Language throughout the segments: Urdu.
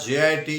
JIT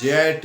JIT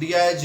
DIG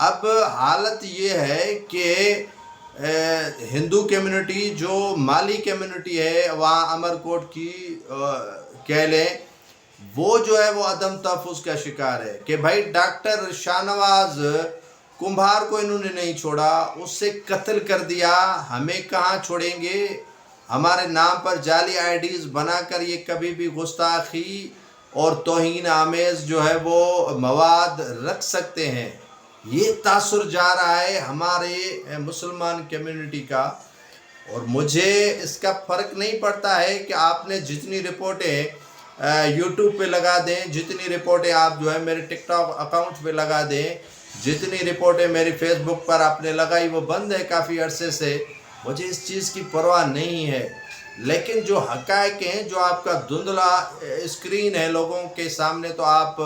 اب حالت یہ ہے کہ ہندو کمیونٹی جو مالی کمیونٹی ہے وہاں امرکوٹ کی کہہ لیں وہ جو ہے وہ عدم تحفظ کا شکار ہے کہ بھائی ڈاکٹر شاہ نواز کمبھار کو انہوں نے نہیں چھوڑا، اس سے قتل کر دیا، ہمیں کہاں چھوڑیں گے؟ ہمارے نام پر جعلی آئی ڈیز بنا کر یہ کبھی بھی گستاخی اور توہین آمیز جو ہے وہ مواد رکھ سکتے ہیں۔ یہ تاثر جا رہا ہے ہمارے مسلمان کمیونٹی کا، اور مجھے اس کا فرق نہیں پڑتا ہے کہ آپ نے جتنی رپورٹیں یوٹیوب پہ لگا دیں، جتنی رپورٹیں آپ جو ہے میرے ٹک ٹاک اکاؤنٹ پہ لگا دیں، جتنی رپورٹیں میری فیس بک پر آپ نے لگائی وہ بند ہے کافی عرصے سے، مجھے اس چیز کی پرواہ نہیں ہے۔ لیکن جو حقائق ہیں، جو آپ کا دھندلا اسکرین ہے لوگوں کے سامنے، تو آپ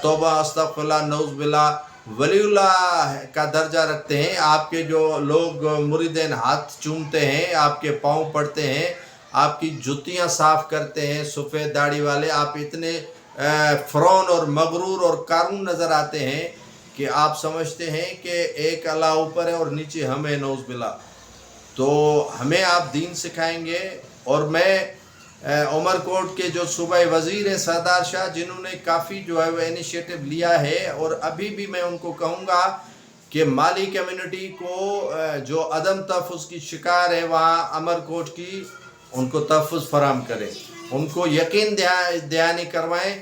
توبہ استغفر اللہ نعوذ باللہ ولی اللہ کا درجہ رکھتے ہیں۔ آپ کے جو لوگ مریدین ہاتھ چومتے ہیں، آپ کے پاؤں پڑتے ہیں، آپ کی جتیاں صاف کرتے ہیں، سفید داڑھی والے، آپ اتنے فرعون اور مغرور اور قارون نظر آتے ہیں کہ آپ سمجھتے ہیں کہ ایک اللہ اوپر ہے اور نیچے ہم ہیں، نعوذ باللہ۔ تو ہمیں آپ دین سکھائیں گے، اور میں عمر کوٹ کے جو صوبائی وزیر ہیں سردار شاہ، جنہوں نے کافی جو ہے وہ انیشیٹو لیا ہے، اور ابھی بھی میں ان کو کہوں گا کہ مالی کمیونٹی کو جو عدم تحفظ کی شکار ہے وہاں عمر کوٹ کی، ان کو تحفظ فراہم کریں، ان کو یقین دہانی کروائیں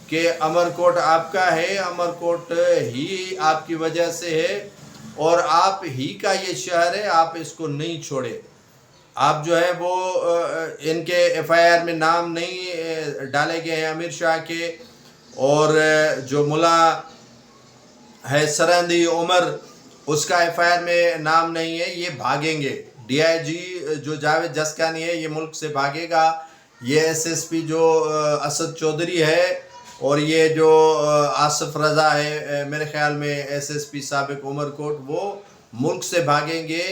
کہ عمر کوٹ آپ کا ہے، عمر کوٹ ہی آپ کی وجہ سے ہے، اور آپ ہی کا یہ شہر ہے، آپ اس کو نہیں چھوڑے۔ آپ جو ہے وہ ان کے ایف آئی آر میں نام نہیں ڈالے گئے ہیں امیر شاہ کے، اور جو ملا ہے سرہندی عمر، اس کا ایف آئی آر میں نام نہیں ہے، یہ بھاگیں گے۔ ڈی آئی جی جو جاوید جسکانی ہے یہ ملک سے بھاگے گا، یہ ایس ایس پی جو اسد چودھری ہے، اور یہ جو آصف رضا ہے میرے خیال میں ایس ایس پی سابق عمر کوٹ، وہ ملک سے بھاگیں گے۔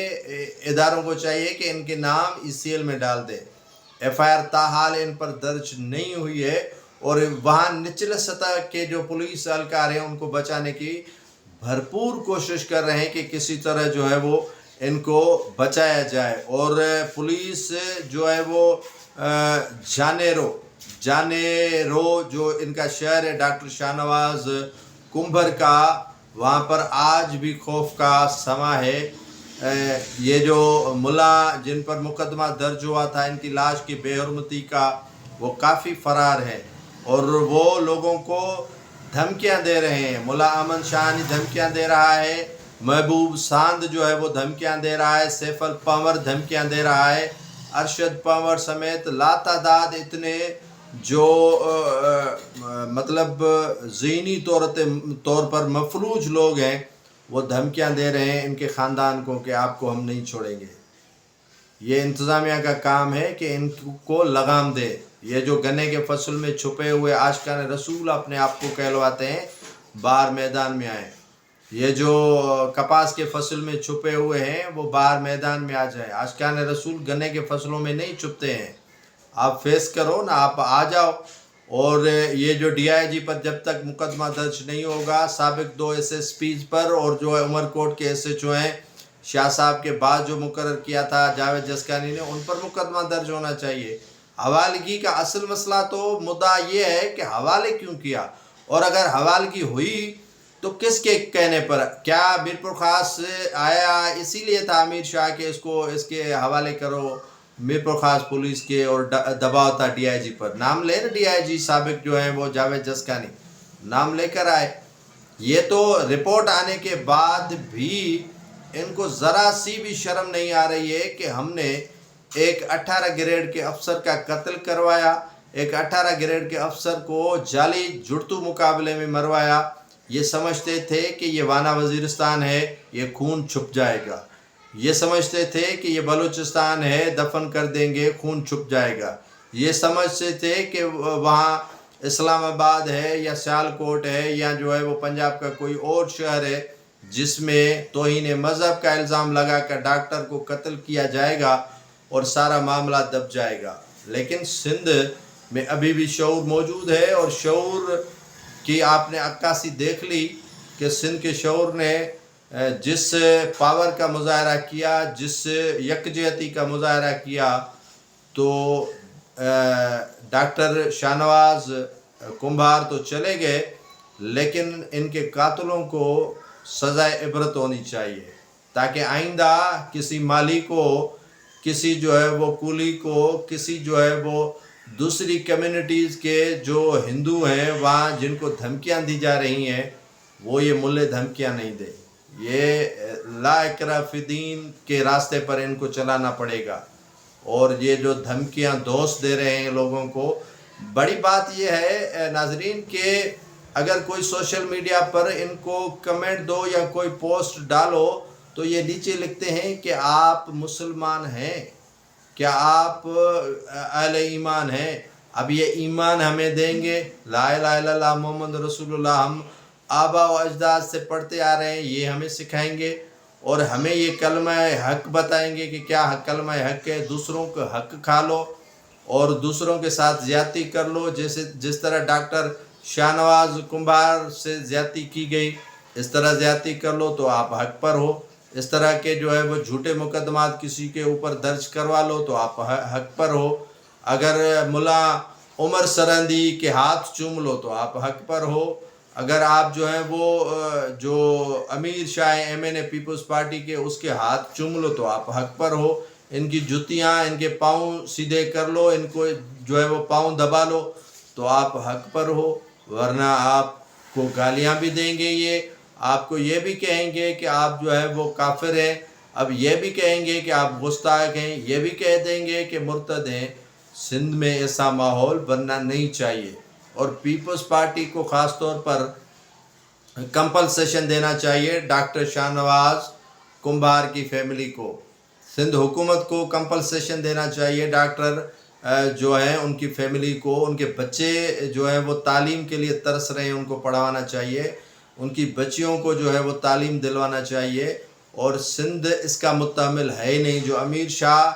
اداروں کو چاہیے کہ ان کے نام ای سی ایل میں ڈال دیں۔ ایف آئی آر تاحال ان پر درج نہیں ہوئی ہے، اور وہاں نچلے سطح کے جو پولیس اہلکار ہیں ان کو بچانے کی بھرپور کوشش کر رہے ہیں کہ کسی طرح جو ہے وہ ان کو بچایا جائے۔ اور پولیس جو ہے وہ جانے رو جو ان کا شہر ہے ڈاکٹر شاہ نواز کمبھر کا، وہاں پر آج بھی خوف کا سما ہے۔ یہ جو ملا جن پر مقدمہ درج ہوا تھا ان کی لاش کی بے حرمتی کا، وہ کافی فرار ہیں، اور وہ لوگوں کو دھمکیاں دے رہے ہیں۔ ملا امن شاہانی دھمکیاں دے رہا ہے، محبوب ساند جو ہے وہ دھمکیاں دے رہا ہے، سیف الپنور دھمکیاں دے رہا ہے، ارشد پنور سمیت لاتعداد اتنے جو مطلب ذہنی طور پر مفلوج لوگ ہیں، وہ دھمکیاں دے رہے ہیں ان کے خاندان کو کہ آپ کو ہم نہیں چھوڑیں گے۔ یہ انتظامیہ کا کام ہے کہ ان کو لگام دے۔ یہ جو گنے کے فصل میں چھپے ہوئے عاشقان رسول اپنے آپ کو کہلواتے ہیں، باہر میدان میں آئیں۔ یہ جو کپاس کے فصل میں چھپے ہوئے ہیں وہ باہر میدان میں آ جائیں۔ عاشقان رسول گنے کے فصلوں میں نہیں چھپتے ہیں، آپ فیس کرو نا، آپ آ جاؤ۔ اور یہ جو ڈی آئی جی پر جب تک مقدمہ درج نہیں ہوگا، سابق 2 ایس ایس پیز پر، اور جو عمر کوٹ کے ایس ایچ او ہیں شاہ صاحب کے بعد جو مقرر کیا تھا جاوید جسکانی نے، ان پر مقدمہ درج ہونا چاہیے۔ حوالگی کا اصل مسئلہ تو مدعا یہ ہے کہ حوالے کیوں کیا، اور اگر حوالگی ہوئی تو کس کے کہنے پر؟ کیا میرپور خاص آیا اسی لیے تھا امیر شاہ کہ اس کے حوالے کرو میرپور خاص پولیس کے، اور دباؤ تھا ڈی آئی جی پر؟ نام لے نا ڈی آئی جی سابق جو ہیں وہ جاوید جسکانی، نام لے کر آئے۔ یہ تو رپورٹ آنے کے بعد بھی ان کو ذرا سی بھی شرم نہیں آ رہی ہے کہ ہم نے ایک 18 گریڈ کے افسر کا قتل کروایا، ایک 18 گریڈ کے افسر کو جعلی جڑتو مقابلے میں مروایا۔ یہ سمجھتے تھے کہ یہ وانا وزیرستان ہے، یہ خون چھپ جائے گا۔ یہ سمجھتے تھے کہ یہ بلوچستان ہے، دفن کر دیں گے خون چھپ جائے گا۔ یہ سمجھتے تھے کہ وہاں اسلام آباد ہے یا سیالکوٹ ہے یا جو ہے وہ پنجاب کا کوئی اور شہر ہے جس میں توہین مذہب کا الزام لگا کر ڈاکٹر کو قتل کیا جائے گا اور سارا معاملہ دب جائے گا۔ لیکن سندھ میں ابھی بھی شعور موجود ہے، اور شعور کی آپ نے عکاسی دیکھ لی کہ سندھ کے شعور نے جس پاور کا مظاہرہ کیا، جس یکجہتی کا مظاہرہ کیا، تو ڈاکٹر شاہ نواز کمبھار تو چلے گئے، لیکن ان کے قاتلوں کو سزائے عبرت ہونی چاہیے، تاکہ آئندہ کسی مالی کو، کسی جو ہے وہ کولی کو، کسی جو ہے وہ دوسری کمیونٹیز کے جو ہندو ہیں وہاں جن کو دھمکیاں دی جا رہی ہیں، وہ یہ ملے دھمکیاں نہیں دیں۔ یہ لا اکراہ فی الدین کے راستے پر ان کو چلانا پڑے گا، اور یہ جو دھمکیاں دوست دے رہے ہیں لوگوں کو۔ بڑی بات یہ ہے ناظرین کہ اگر کوئی سوشل میڈیا پر ان کو کمنٹ دو یا کوئی پوسٹ ڈالو تو یہ نیچے لکھتے ہیں کہ آپ مسلمان ہیں، کیا آپ اہل ایمان ہیں؟ اب یہ ایمان ہمیں دیں گے، لا الہ الا اللہ محمد رسول اللہ ہم آبا و اجداد سے پڑھتے آ رہے ہیں، یہ ہمیں سکھائیں گے، اور ہمیں یہ کلمہ حق بتائیں گے کہ کیا کلمہ حق ہے۔ دوسروں کا حق کھا لو اور دوسروں کے ساتھ زیادتی کر لو، جس طرح ڈاکٹر شاہ نواز کمبھار سے زیادتی کی گئی، اس طرح زیادتی کر لو تو آپ حق پر ہو۔ اس طرح کے جو ہے وہ جھوٹے مقدمات کسی کے اوپر درج کروا لو تو آپ حق پر ہو۔ اگر ملا عمر سرہندی کے ہاتھ چوم لو تو آپ حق پر ہو۔ اگر آپ جو ہے وہ جو امیر شاہ ایم این اے پیپلز پارٹی کے، اس کے ہاتھ چوم لو تو آپ حق پر ہو۔ ان کی جتیاں، ان کے پاؤں سیدھے کر لو، ان کو جو ہے وہ پاؤں دبا لو تو آپ حق پر ہو، ورنہ آپ کو گالیاں بھی دیں گے، یہ آپ کو یہ بھی کہیں گے کہ آپ جو ہے وہ کافر ہیں، اب یہ بھی کہیں گے کہ آپ گستاخ ہیں، یہ بھی کہہ دیں گے کہ مرتد ہیں۔ سندھ میں ایسا ماحول بننا نہیں چاہیے، اور پیپلز پارٹی کو خاص طور پر کمپنسیشن دینا چاہیے ڈاکٹر شاہ نواز کمبھار کی فیملی کو۔ سندھ حکومت کو کمپنسیشن دینا چاہیے ڈاکٹر جو ہیں ان کی فیملی کو، ان کے بچے جو ہیں وہ تعلیم کے لیے ترس رہے ہیں، ان کو پڑھوانا چاہیے، ان کی بچیوں کو جو ہے وہ تعلیم دلوانا چاہیے۔ اور سندھ اس کا متحمل ہے ہی نہیں، جو امیر شاہ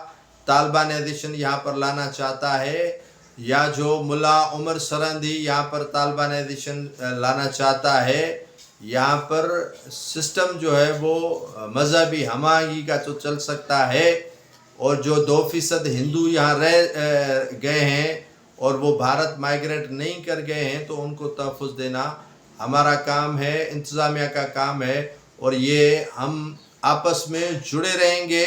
طالبانائزیشن یہاں پر لانا چاہتا ہے، یا جو ملا عمر سرہندی یہاں پر طالبانائزیشن لانا چاہتا ہے، یہاں پر سسٹم جو ہے وہ مذہبی ہم آہنگی کا تو چل سکتا ہے، اور جو 2% ہندو یہاں رہ گئے ہیں اور وہ بھارت مائیگریٹ نہیں کر گئے ہیں، تو ان کو تحفظ دینا ہمارا کام ہے، انتظامیہ کا کام ہے، اور یہ ہم آپس میں جڑے رہیں گے،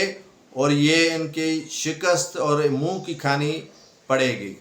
اور یہ ان کی شکست اور منہ کی کھانی پڑے گی۔